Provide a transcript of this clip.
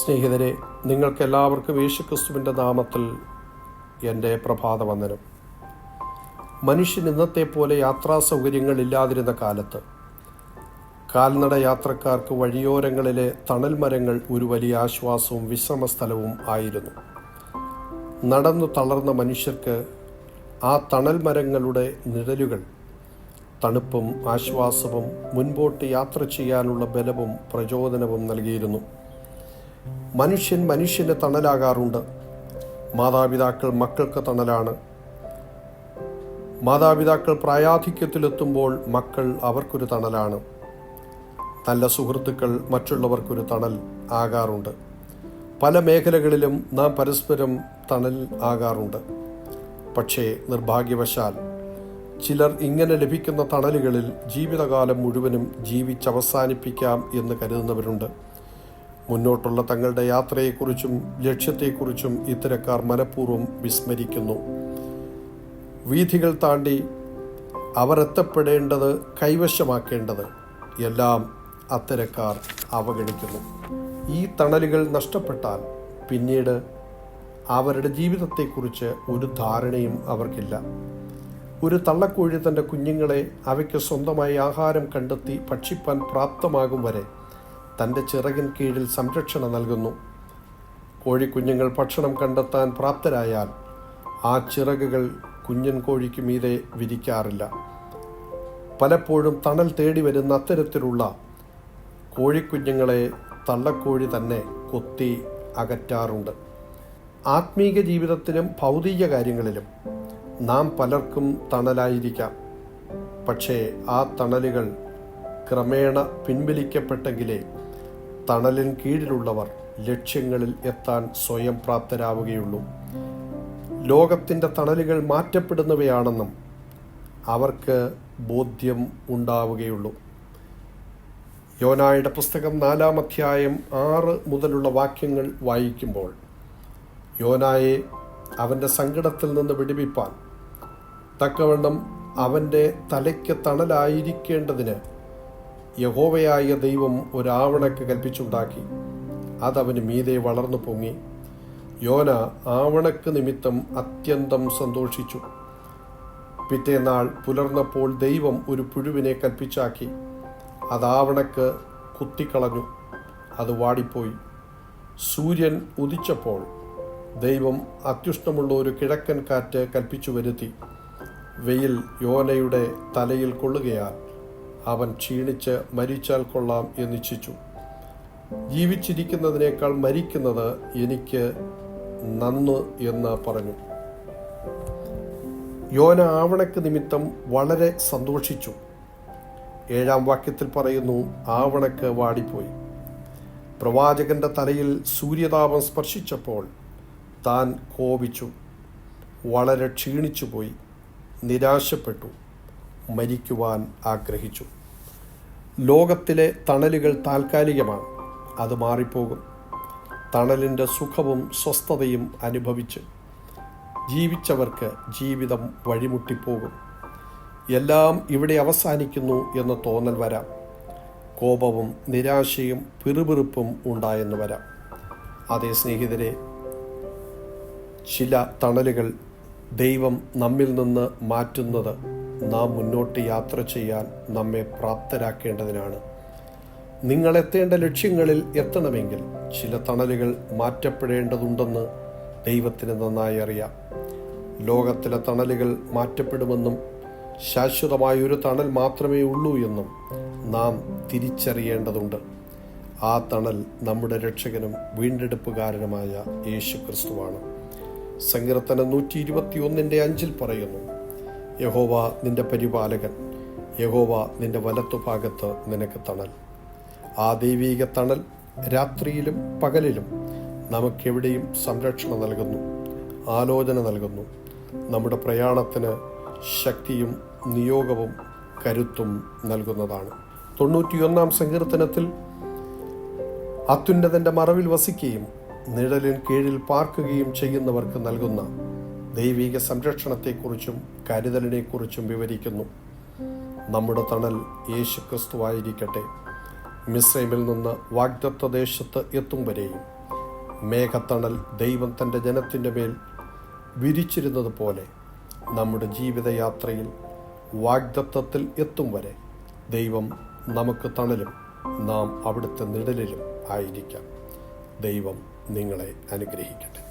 സ്നേഹിതരെ, നിങ്ങൾക്കെല്ലാവർക്കും യേശുക്രിസ്തുവിൻ്റെ നാമത്തിൽ എൻ്റെ പ്രഭാതവന്ദനം. മനുഷ്യൻ ഇന്നത്തെ പോലെ യാത്രാ സൗകര്യങ്ങളില്ലാതിരുന്ന കാലത്ത് കാൽനട യാത്രക്കാർക്ക് വഴിയോരങ്ങളിലെ തണൽ മരങ്ങൾ ഒരു വലിയ ആശ്വാസവും വിശ്രമസ്ഥലവും ആയിരുന്നു. നടന്നു തളർന്ന മനുഷ്യർക്ക് ആ തണൽ മരങ്ങളുടെ നിഴലുകൾ തണുപ്പും ആശ്വാസവും മുൻപോട്ട് യാത്ര ചെയ്യാനുള്ള ബലവും പ്രചോദനവും നൽകിയിരുന്നു. മനുഷ്യൻ മനുഷ്യന് തണലാകാറുണ്ട്. മാതാപിതാക്കൾ മക്കൾക്ക് തണലാണ്. മാതാപിതാക്കൾ പ്രായാധിക്യത്തിലെത്തുമ്പോൾ മക്കൾ അവർക്കൊരു തണലാണ്. നല്ല സുഹൃത്തുക്കൾ മറ്റുള്ളവർക്കൊരു തണൽ ആകാറുണ്ട്. പല മേഖലകളിലും നാം പരസ്പരം തണൽ ആകാറുണ്ട്. പക്ഷേ നിർഭാഗ്യവശാൽ ചിലർ ഇങ്ങനെ ലഭിക്കുന്ന തണലുകളിൽ ജീവിതകാലം മുഴുവനും ജീവിച്ചവസാനിപ്പിക്കാം എന്ന് കരുതുന്നവരുണ്ട്. മുന്നോട്ടുള്ള തങ്ങളുടെ യാത്രയെക്കുറിച്ചും ലക്ഷ്യത്തെക്കുറിച്ചും ഇത്തരക്കാർ മനഃപൂർവ്വം വിസ്മരിക്കുന്നു. വീഥികൾ താണ്ടി അവർ എത്തപ്പെടേണ്ടത്, കൈവശമാക്കേണ്ടത് എല്ലാം അത്തരക്കാർ അവഗണിക്കുന്നു. ഈ തണലുകൾ നഷ്ടപ്പെട്ടാൽ പിന്നീട് അവരുടെ ജീവിതത്തെക്കുറിച്ച് ഒരു ധാരണയും അവർക്കില്ല. ഒരു തള്ളക്കോഴി തൻ്റെ കുഞ്ഞുങ്ങളെ അവയ്ക്ക് സ്വന്തമായി ആഹാരം കണ്ടെത്തി ഭക്ഷിപ്പാൻ പ്രാപ്തമാകും വരെ തൻ്റെ ചിറകിൻ കീഴിൽ സംരക്ഷണം നൽകുന്നു. കോഴിക്കുഞ്ഞുങ്ങൾ ഭക്ഷണം കണ്ടെത്താൻ പ്രാപ്തരായാൽ ആ ചിറകുകൾ കുഞ്ഞൻ കോഴിക്ക് മീതെ വിരിക്കാറില്ല. പലപ്പോഴും തണൽ തേടി വരുന്ന അത്തരത്തിലുള്ള കോഴിക്കുഞ്ഞുങ്ങളെ തള്ളക്കോഴി തന്നെ കൊത്തി അകറ്റാറുണ്ട്. ആത്മീക ജീവിതത്തിലും ഭൗതിക കാര്യങ്ങളിലും നാം പലർക്കും തണലായിരിക്കാം. പക്ഷേ ആ തണലുകൾ ക്രമേണ പിൻവലിക്കപ്പെട്ടെങ്കിലേ തണലിന് കീഴിലുള്ളവർ ലക്ഷ്യങ്ങളിൽ എത്താൻ സ്വയം പ്രാപ്തരാവുകയുള്ളൂ. ലോകത്തിൻ്റെ തണലുകൾ മാറ്റപ്പെടുന്നവയാണെന്നും അവർക്ക് ബോധ്യം ഉണ്ടാവുകയുള്ളൂ. യോനായുടെ പുസ്തകം 4-ാം അധ്യായം 6 മുതലുള്ള വാക്യങ്ങൾ വായിക്കുമ്പോൾ യോനായെ അവൻ്റെ സങ്കടത്തിൽ നിന്ന് വിടുവിപ്പാൻ തക്കവണ്ണം അവൻ്റെ തലയ്ക്ക് തണലായിരിക്കേണ്ടതിന് യഹോവയായ ദൈവം ഒരാവണക്ക് കൽപ്പിച്ചുണ്ടാക്കി. അതവന് മീതെ വളർന്നു പൊങ്ങി. യോന ആവണക്ക് നിമിത്തം അത്യന്തം സന്തോഷിച്ചു. പിറ്റേന്നാൾ പുലർന്നപ്പോൾ ദൈവം ഒരു പുഴുവിനെ കൽപ്പിച്ചാക്കി. അതാവണക്ക് കുത്തിക്കളഞ്ഞു. അത് വാടിപ്പോയി. സൂര്യൻ ഉദിച്ചപ്പോൾ ദൈവം അത്യുഷ്ണമുള്ള ഒരു കിഴക്കൻ കാറ്റ് കൽപ്പിച്ചു വരുത്തി. വെയിൽ യോനയുടെ തലയിൽ കൊള്ളുകയാൽ അവൻ ക്ഷീണിച്ച് മരിച്ചാൽ കൊള്ളാം എന്നിച്ഛിച്ചു. ജീവിച്ചിരിക്കുന്നതിനേക്കാൾ മരിക്കുന്നത് എനിക്ക് നന്ന് എന്ന് പറഞ്ഞു. യോന ആവണക്ക് നിമിത്തം വളരെ സന്തോഷിച്ചു. 7-ാം വാക്യത്തിൽ പറയുന്നു, ആവണക്ക് വാടിപ്പോയി. പ്രവാചകന്റെ തലയിൽ സൂര്യതാപം സ്പർശിച്ചപ്പോൾ താൻ കോപിച്ചു, വളരെ ക്ഷീണിച്ചുപോയി, നിരാശപ്പെട്ടു, മരിക്കുവാൻ ആഗ്രഹിച്ചു. ലോകത്തിലെ തണലുകൾ താൽക്കാലികമാണ്. അത് മാറിപ്പോകും. തണലിൻ്റെ സുഖവും സ്വസ്ഥതയും അനുഭവിച്ച് ജീവിച്ചവർക്ക് ജീവിതം വഴിമുട്ടിപ്പോകും. എല്ലാം ഇവിടെ അവസാനിക്കുന്നു എന്ന് തോന്നൽ വരാം. കോപവും നിരാശയും പിറുപിറുപ്പും ഉണ്ടായെന്ന് വരാം. അതേ സ്നേഹിതരെ, ചില തണലുകൾ ദൈവം നമ്മിൽ നിന്ന് മാറ്റുന്നത് നാം മുന്നോട്ട് യാത്ര ചെയ്യാൻ നമ്മെ പ്രാപ്തരാക്കേണ്ടതിനാണ്. നിങ്ങൾ എത്തേണ്ട ലക്ഷ്യങ്ങളിൽ എത്തണമെങ്കിൽ ചില തണലുകൾ മാറ്റപ്പെടേണ്ടതുണ്ടെന്ന് ദൈവത്തിന് നന്നായി അറിയാം. ലോകത്തിലെ തണലുകൾ മാറ്റപ്പെടുമെന്നും ശാശ്വതമായൊരു തണൽ മാത്രമേ ഉള്ളൂ എന്നും നാം തിരിച്ചറിയേണ്ടതുണ്ട്. ആ തണൽ നമ്മുടെ രക്ഷകനും വീണ്ടെടുപ്പുകാരനുമായ യേശു ക്രിസ്തുവാണ്. സങ്കീർത്തനം 121:5 പറയുന്നു, യഹോവ നിന്റെ പരിപാലകൻ, യഹോവ നിന്റെ വലത്തുഭാഗത്ത് നിനക്ക് തണൽ. ആ ദൈവീക തണൽ രാത്രിയിലും പകലിലും നമുക്കെവിടെയും സംരക്ഷണം നൽകുന്നു, ആലോചന നൽകുന്നു. നമ്മുടെ പ്രയാണത്തിന് ശക്തിയും നിയോഗവും കരുത്തും നൽകുന്നതാണ്. 91-ാം സങ്കീർത്തനത്തിൽ അത്യുന്നതന്റെ മറവിൽ വസിക്കുകയും നിഴലിൻ കീഴിൽ പാർക്കുകയും ചെയ്യുന്നവർക്ക് നൽകുന്ന ദൈവിക സംരക്ഷണത്തെക്കുറിച്ചും കരുതലിനെക്കുറിച്ചും വിവരിക്കുന്നു. നമ്മുടെ തണൽ യേശുക്രിസ്തുവായിരിക്കട്ടെ. മിസ്രൈമിൽ നിന്ന് വാഗ്ദത്ത ദേശത്ത് എത്തും വരെയും മേഘത്തണൽ ദൈവം തൻ്റെ ജനത്തിൻ്റെ മേൽ വിരിച്ചിരുന്നത് പോലെ നമ്മുടെ ജീവിതയാത്രയിൽ വാഗ്ദത്തത്തിൽ എത്തും വരെ ദൈവം നമുക്ക് തണലും നാം അവിടുത്തെ നിഴലിലും ആയിരിക്കാം. ദൈവം നിങ്ങളെ അനുഗ്രഹിക്കട്ടെ.